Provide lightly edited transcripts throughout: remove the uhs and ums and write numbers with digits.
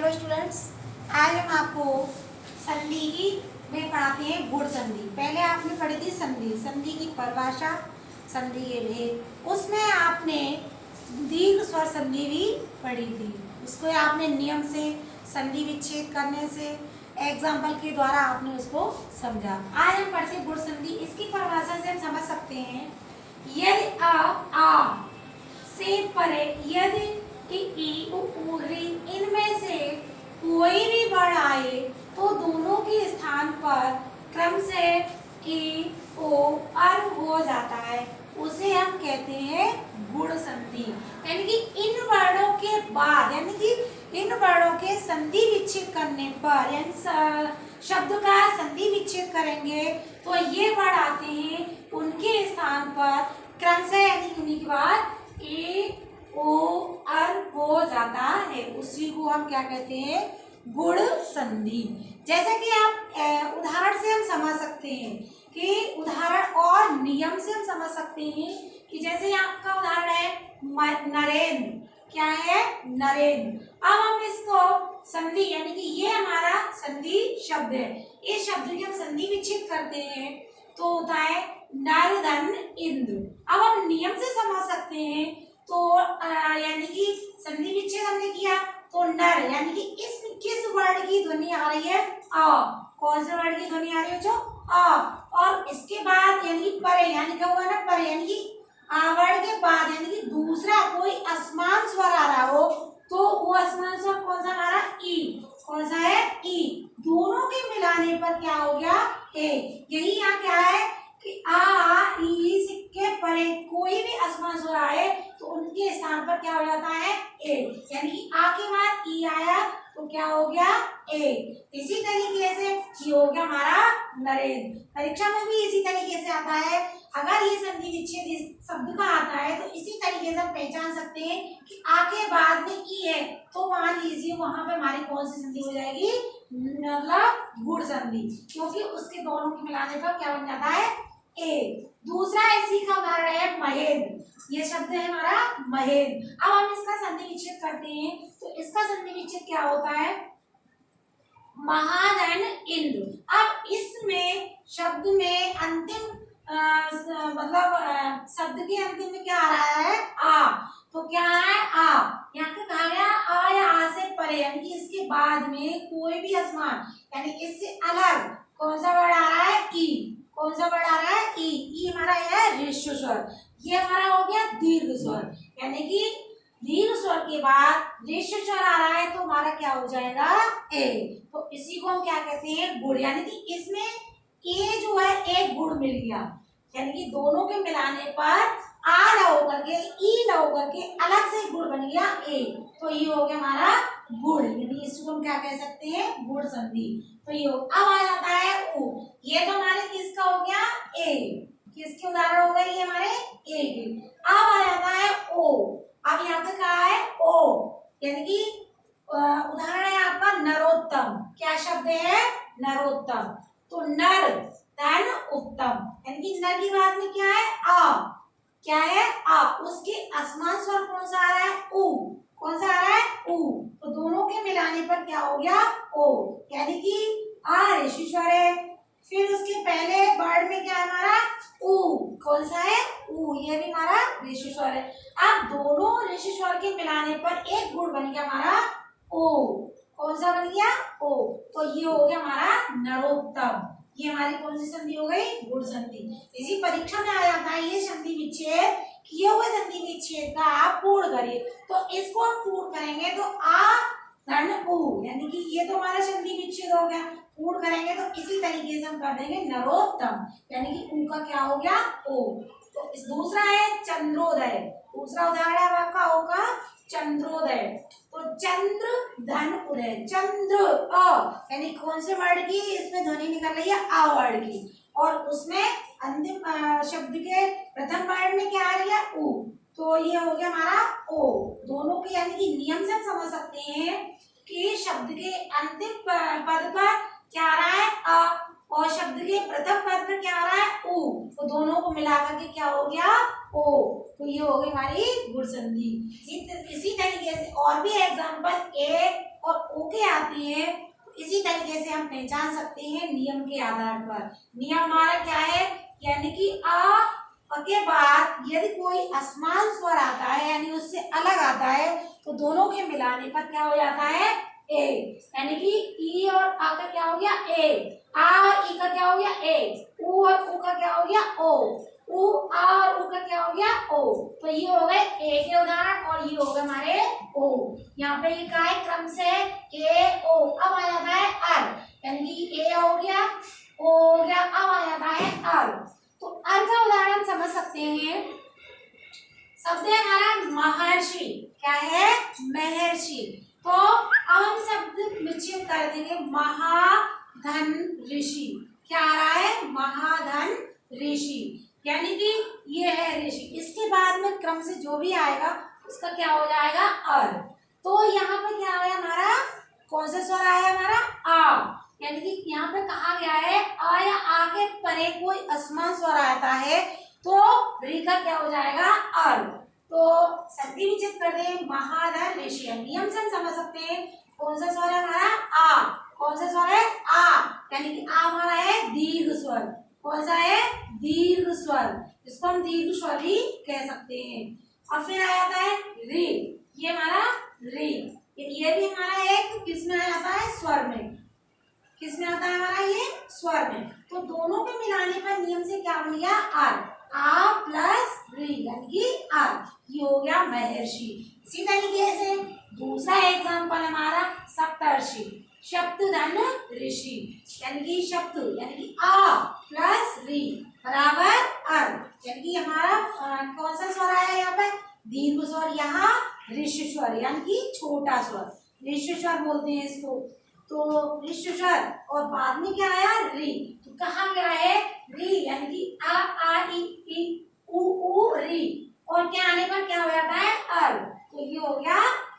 Hello students, आज हम आपको संधि में पढ़ाते हैं गुण संधि। पहले आपने पढ़ी थी संधि की परिभाषा, संधि के भेद। उसमें आपने दीर्घ स्वर संधि भी पढ़ी थी। उसको आपने नियम से, संधि विच्छेद करने से, एग्जाम्पल के द्वारा आपने उसको समझा। आज हम पढ़ते गुण संधि। इसकी परिभाषा से हम समझ सकते हैं, यदि आ से परे यदि ई उ इनमें से कोई भी वर्ण आए तो दोनों के स्थान पर क्रम से ई ओ अर हो जाता है, उसे हम कहते हैं गुण संधि। यानी कि इन वर्णों के बाद, यानी कि इन वर्णों के संधि विच्छेद करने पर, यानी शब्द का संधि विच्छेद करेंगे तो ये वर्ण आते हैं, उनके स्थान पर क्रम से यानी उन्हीं के बाद ए ओ अर हो जाता है, उसी को हम क्या कहते हैं, गुण संधि। जैसे कि आप उदाहरण से हम समझ सकते हैं कि उदाहरण और नियम से हम समझ सकते हैं कि जैसे आपका उदाहरण है नरेंद्र। क्या है? नरेंद्र। अब हम इसको संधि, यानी कि ये हमारा संधि शब्द है, इस शब्द की हम संधि विच्छेद करते हैं तो होता है नर धन इंद्र। अब हम नियम से समझ सकते हैं तो यानी कि संधि विच्छेद हमने किया तो नर, यानी कि इसमें किस वर्ण की ध्वनि आ रही है? अ। कौन से वर्ण की ध्वनि आ रही है? जो अ। और इसके बाद यानी कि परे, यानी क्या हुआ ना, परे यानी कि वर्ण के बाद यानी कि दूसरा कोई असमान स्वर आ रहा हो तो वो असमान स्वर कौन सा हमारा? ई। कौन सा है? ई। दोनों के मिलाने पर क्या हो गया? ए। यही यहाँ क्या है कि आ ई के परे कोई भी असमान स्वर आए तो उनके स्थान पर क्या हो जाता है? ए। यानी कि आ के बाद ई आया तो क्या हो गया? ए। इसी तरीके से ये हो गया हमारा नरेंद्र। परीक्षा में भी इसी तरीके से आता है। अगर ये संधि विच्छेद इस शब्द का आता है तो इसी तरीके से हम पहचान सकते हैं कि आ के बाद में ई है तो मान लीजिए वहां पे हमारी कौन सी संधि हो जाएगी? मतलब गुण संधि, क्योंकि उसके दोनों के मिलाने पर क्या बन जाता है? ए। दूसरा इसी का उदाहरण है महेंद्र। ये शब्द है हमारा महेंद्र। अब हम इसका संधि विच्छेद करते हैं तो इसका संधि विच्छेद क्या होता है? महाधन इंद्र। अब इसमें शब्द में अंतिम मतलब शब्द के अंतिम में क्या आ रहा है? आ। तो क्या है? आ। यहाँ पे कहा गया आ या आ से परे, यानी कि इसके बाद में कोई भी असमान, यानी इससे अलग कौन सा वर्ण आ रहा है? ई। कौन सा वर्ण आ रहा है? ई। ई हमारा है ह्रस्व स्वर। ये हमारा हो गया दीर्घ स्वर, यानी कि दीर्घ स्वर के बाद ह्रस्व स्वर आ रहा है तो हमारा क्या हो जाएगा? ए। तो इसी को हम क्या कहते हैं? गुण। यानी कि इसमें ए जो है एक गुण मिल गया, यानी कि दोनों के मिलाने पर आ ना होकर के, ई ना होकर के अलग से गुण बन गया ए, तो ये हो गया हमारा गुण। यानी इसको हम क्या कह सकते हैं? गुण संधि। तो ये अब आ जाता है उ। ये तो हमारे किसका हो गया? ए। किसके उदाहरण हो गए ये हमारे? ए के। अब आ जाता है ओ। अब यहाँ पे क्या है? ओ, यानी कि उदाहरण है आपका नरोत्तम। क्या शब्द है? नरोत्तम। तो नर धन उत्तम, यानी कि नर की बात में क्या है? आ। क्या है? आ। उसके असमान स्वर कौन सा आ रहा है? उ। कौन सा आ रहा है? उ। तो दोनों के मिलाने पर क्या हो गया? ओ। यानी कि आ ऋषि स्वर है, फिर उसके पहले वर्ड में क्या है हमारा? उ। कौन सा है? उ। ये भी हमारा ऋषि स्वर है। अब दोनों ऋषि स्वर के मिलाने पर एक गुण बन गया हमारा ओ। कौन सा बन गया? ओ। तो ये हो गया हमारा नरोत्तम। ये हमारी कौन सी संधि हो गई? गुण संधि। इसी परीक्षा में आ जाता है ये संधि विच्छेद, किए हुए संधि विच्छेद का आप पूर्ण करिए। तो इसको हम पूर्ण करेंगे तो आ धन उ, यानी कि ये तो हमारा संधि विच्छेद हो गया। पूर्ण करेंगे तो इसी तरीके से हम कर देंगे नरोत्तम, यानी कि उनका क्या हो गया? ओ। तो इस दूसरा है चंद्रोदय। दूसरा उदाहरण है आपका होगा चंद्रोदय। तो चंद्र धन उदय। चंद्र अ, यानी कौन से वर्ड की इसमें ध्वनि निकल रही है? आ वर्ड की। और उसमें अंतिम शब्द के प्रथम वर्ड में क्या आ रही है? उ। तो ये हो गया हमारा ओ। दोनों के यानी कि नियम से हम समझ सकते हैं कि शब्द के अंतिम पद पर क्या आ रहा है? अ। और शब्द के प्रथम पद पर क्या आ रहा है? उ। तो दोनों को मिलाकर के क्या हो गया? ओ। तो ये हो गई हमारी गुण संधि। इसी तरीके से और भी एग्जाम्पल ए और ओ के आती है, तो इसी तरीके से हम पहचान सकते हैं नियम के आधार पर। नियम हमारा क्या है, यानी कि आ के बाद यदि कोई असमान स्वर आता है यानी उससे अलग आता है तो दोनों के मिलाने पर क्या हो जाता है, ए। यानी कि ई और आ का क्या हो गया, ए। आ और ई का क्या हो गया, ए। ऊ और ऊ का क्या हो गया, ओ। ऊ आ और ऊ का क्या हो गया, ओ। तो ये हो गए ए के उदाहरण और ये हो गए हमारे ओ। यहाँ पे ये क्या है, क्रम से ए ओ। अब आ जाता है अर, यानी कि ए हो गया, ओ हो गया, अब आ जाता है अर। तो अर का उदाहरण समझ सकते हैं। शब्द है हमारा महर्षि, क्या है, महर्षि। तो अब हम शब्द निश्चित कर देंगे, महाधन ऋषि। क्या आ रहा है, महाधन ऋषि, यानी कि ये है ऋषि। इसके बाद में क्रम से जो भी आएगा उसका क्या हो जाएगा, अर। तो यहाँ पे क्या आया हमारा, कौन सा स्वर आया हमारा, आ। यानी कि यहाँ पे कहा गया है आ या आ के परे कोई असमान स्वर आता है तो री का क्या हो जाएगा, अर। तो संधि विच्छेद कर दें, महाधन ऋषि। नियम से हम समझ सकते हैं कौन सा स्वर है हमारा, आ। कौन सा स्वर है, आ, यानी कि आ हमारा है दीर्घ स्वर। कौन सा है, दीर्घ स्वर, इसको हम दीर्घ स्वर भी कह सकते हैं। और फिर आ जाता है री, ये हमारा री, ये भी हमारा एक किसमें आ जाता है, स्वर में। किसमें आता है हमारा, ये स्वर में। तो दोनों पे मिलाने पर नियम से क्या हो गया, आर। आ प्लस री यानी कि आर, ये हो गया महर्षि। इसी तरीके से दूसरा एग्जांपल हमारा सप्तर्षि, शब्दधन ऋषि, यानी कि शब्द यानी कि आ प्लस री बराबर अर, यानी कि हमारा कौन सा स्वर आया यहाँ पे, दीर्घ स्वर, यहाँ ऋषि स्वर यानी कि छोटा स्वर, ऋषि स्वर बोलते हैं इसको। तो ऋषि स्वर और बाद में क्या आया, री। तो कहा गया है री, यानी कि आ ई उ ऊ री, और क्या आने पर क्या हो जाता है, अर। तो ये हो गया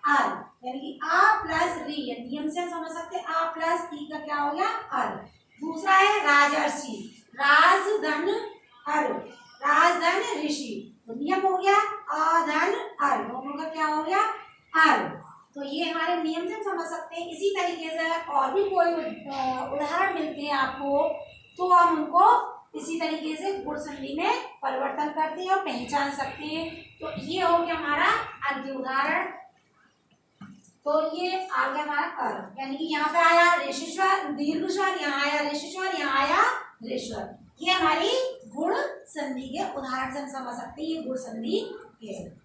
अर, यानी कि आ प्लस री। नियम से हम समझ सकते हैं आ प्लस ई का क्या हो गया, अर। दूसरा है राजर्षि, राजधन अर, राजधन ऋषि। तो नियम हो गया आ धन अर, दोनों का क्या हो गया, अर। तो ये हमारे नियम से हम समझ सकते हैं। इसी तरीके से और भी कोई उदाहरण मिलते हैं आपको तो हम उनको इसी तरीके से गुण संधि में परिवर्तन करते हैं और पहचान सकते हैं। तो ये हो गया हमारा अंतिम उदाहरण। तो ये आ गया हमारा कर, यानी कि यहाँ पे आया ऋषिश्वर दीर्घ स्वर, यहाँ आया ऋषिश्वर, यहाँ आया ऋश्वर। ये हमारी गुण संधि के उदाहरण से हम समझ सकते हैं, ये गुण संधि है।